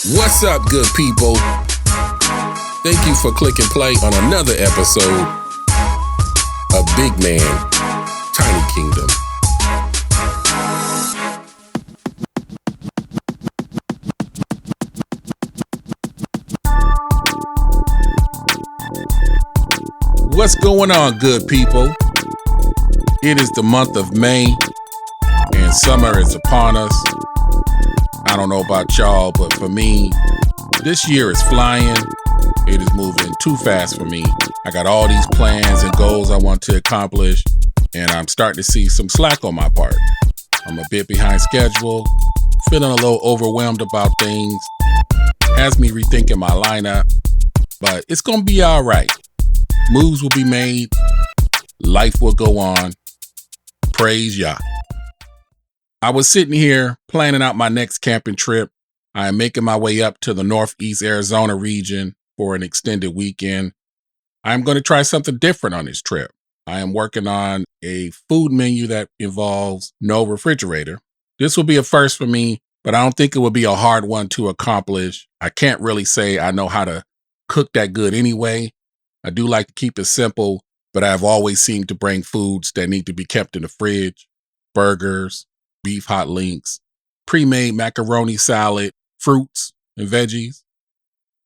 What's up, good people? Thank you for clicking play on another episode of Big Man, Tiny Kingdom. What's going on, good people? It is the month of May, and summer is upon us. I don't know about y'all, but for me, this year is flying. It is moving too fast for me. I got all these plans and goals I want to accomplish, and I'm starting to see some slack on my part. I'm a bit behind schedule, feeling a little overwhelmed about things, has me rethinking my lineup, but it's going to be all right. Moves will be made, life will go on. Praise Yah. I was sitting here planning out my next camping trip. I am making my way up to the Northeast Arizona region for an extended weekend. I'm going to try something different on this trip. I am working on a food menu that involves no refrigerator. This will be a first for me, but I don't think it will be a hard one to accomplish. I can't really say I know how to cook that good anyway. I do like to keep it simple, but I've always seemed to bring foods that need to be kept in the fridge: burgers, beef hot links, pre-made macaroni salad, fruits, and veggies.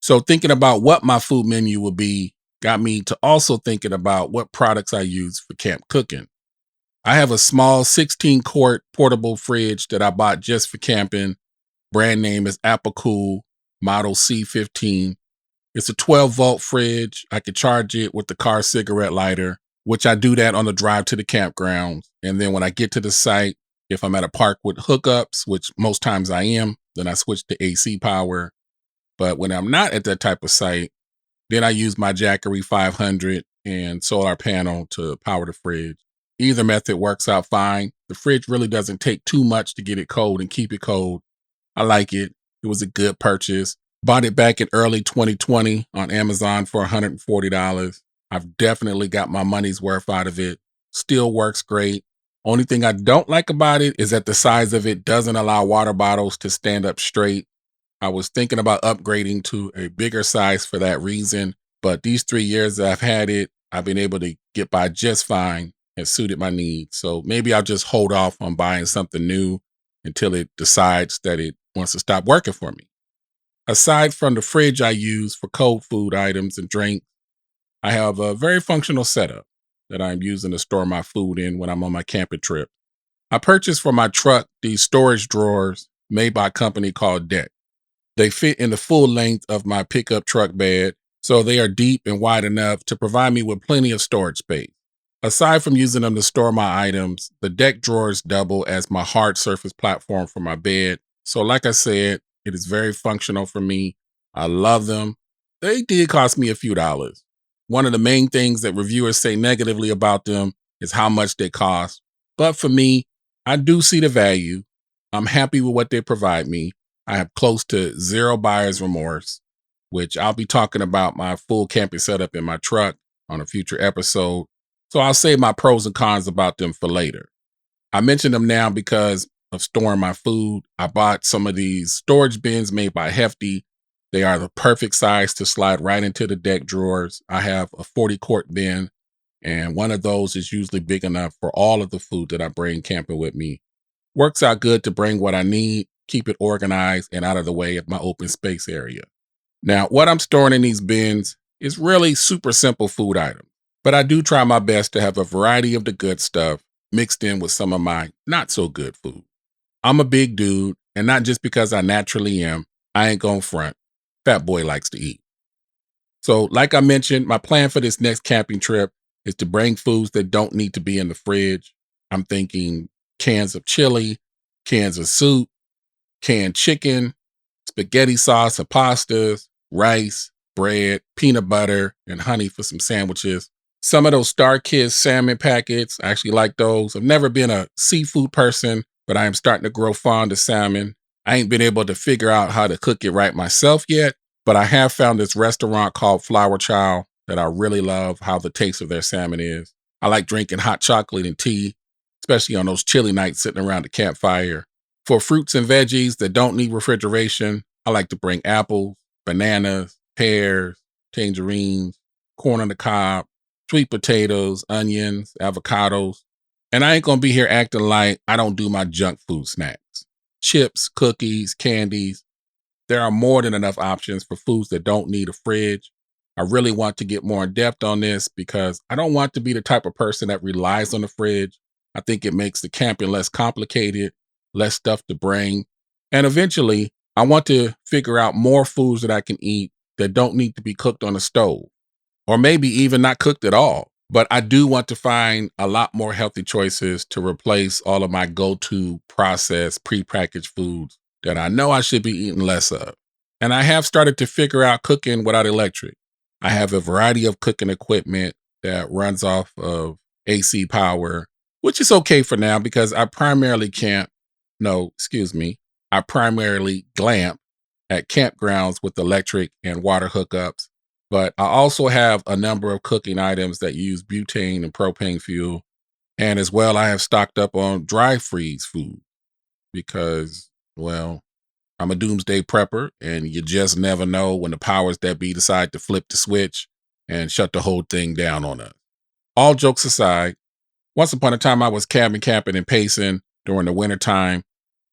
So thinking about what my food menu would be got me to also thinking about what products I use for camp cooking. I have a small 16-quart portable fridge that I bought just for camping. Brand name is Applecool, model C15. It's a 12-volt fridge. I could charge it with the car cigarette lighter, which I do that on the drive to the campgrounds. And then when I get to the site, if I'm at a park with hookups, which most times I am, then I switch to AC power. But when I'm not at that type of site, then I use my Jackery 500 and solar panel to power the fridge. Either method works out fine. The fridge really doesn't take too much to get it cold and keep it cold. I like it. It was a good purchase. Bought it back in early 2020 on Amazon for $140. I've definitely got my money's worth out of it. Still works great. Only thing I don't like about it is that the size of it doesn't allow water bottles to stand up straight. I was thinking about upgrading to a bigger size for that reason, but these 3 years that I've had it, I've been able to get by just fine and suited my needs. So maybe I'll just hold off on buying something new until it decides that it wants to stop working for me. Aside from the fridge I use for cold food items and drinks, I have a very functional setup that I'm using to store my food in when I'm on my camping trip. I purchased for my truck these storage drawers made by a company called Deck. They fit in the full length of my pickup truck bed, so they are deep and wide enough to provide me with plenty of storage space. Aside from using them to store my items, the Deck drawers double as my hard surface platform for my bed. So like I said, it is very functional for me. I love them. They did cost me a few dollars. One of the main things that reviewers say negatively about them is how much they cost. But for me, I do see the value. I'm happy with what they provide me. I have close to zero buyer's remorse, which I'll be talking about my full camping setup in my truck on a future episode. So I'll save my pros and cons about them for later. I mention them now because of storing my food. I bought some of these storage bins made by Hefty. They are the perfect size to slide right into the Deck drawers. I have a 40-quart bin, and one of those is usually big enough for all of the food that I bring camping with me. Works out good to bring what I need, keep it organized and out of the way of my open space area. Now, what I'm storing in these bins is really super simple food items, but I do try my best to have a variety of the good stuff mixed in with some of my not so good food. I'm a big dude, and not just because I naturally am. I ain't gonna front. Fat boy likes to eat. So like I mentioned, my plan for this next camping trip is to bring foods that don't need to be in the fridge. I'm thinking cans of chili, cans of soup, canned chicken, spaghetti sauce and pastas, rice, bread, peanut butter, and honey for some sandwiches. Some of those Star Kids salmon packets, I actually like those. I've never been a seafood person, but I am starting to grow fond of salmon. I ain't been able to figure out how to cook it right myself yet, but I have found this restaurant called Flower Child that I really love how the taste of their salmon is. I like drinking hot chocolate and tea, especially on those chilly nights sitting around the campfire. For fruits and veggies that don't need refrigeration, I like to bring apples, bananas, pears, tangerines, corn on the cob, sweet potatoes, onions, avocados. And I ain't going to be here acting like I don't do my junk food snacks. Chips, cookies, candies. There are more than enough options for foods that don't need a fridge. I really want to get more in depth on this because I don't want to be the type of person that relies on the fridge. I think it makes the camping less complicated, less stuff to bring. And eventually, I want to figure out more foods that I can eat that don't need to be cooked on a stove, or maybe even not cooked at all. But I do want to find a lot more healthy choices to replace all of my go-to processed, prepackaged foods that I know I should be eating less of. And I have started to figure out cooking without electric. I have a variety of cooking equipment that runs off of AC power, which is okay for now because I primarily glamp at campgrounds with electric and water hookups. But I also have a number of cooking items that use butane and propane fuel. And as well, I have stocked up on dry freeze food because, well, I'm a doomsday prepper, and you just never know when the powers that be decide to flip the switch and shut the whole thing down on us. All jokes aside, once upon a time I was cabin camping in Payson during the wintertime,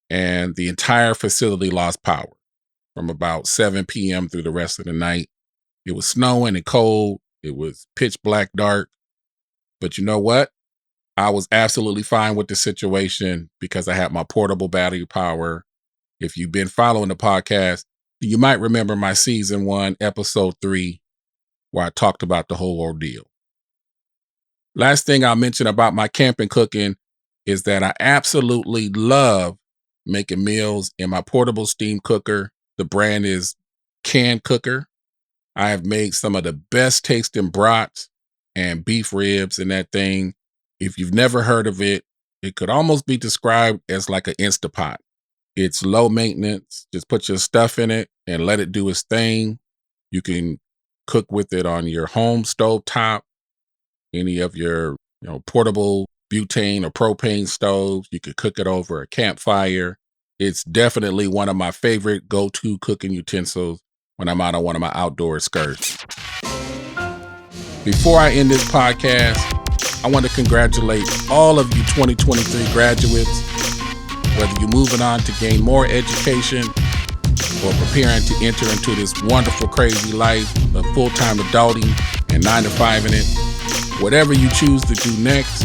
and the entire facility lost power from about 7 p.m. through the rest of the night. It was snowing and cold. It was pitch black dark. But you know what? I was absolutely fine with the situation because I had my portable battery power. If you've been following the podcast, you might remember my season 1, episode 3, where I talked about the whole ordeal. Last thing I'll mention about my camping cooking is that I absolutely love making meals in my portable steam cooker. The brand is Can Cooker. I have made some of the best tasting brats and beef ribs in that thing. If you've never heard of it, it could almost be described as like an Instapot. It's low maintenance. Just put your stuff in it and let it do its thing. You can cook with it on your home stove top, any of your portable butane or propane stoves. You could cook it over a campfire. It's definitely one of my favorite go-to cooking utensils when I'm out on one of my outdoor excursions. Before I end this podcast, I want to congratulate all of you 2023 graduates. Whether you're moving on to gain more education or preparing to enter into this wonderful, crazy life of full-time adulting and 9-to-5 in it, whatever you choose to do next,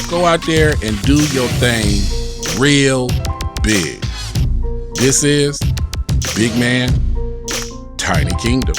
go out there and do your thing real big. This is Big Man, Tiny Kingdom.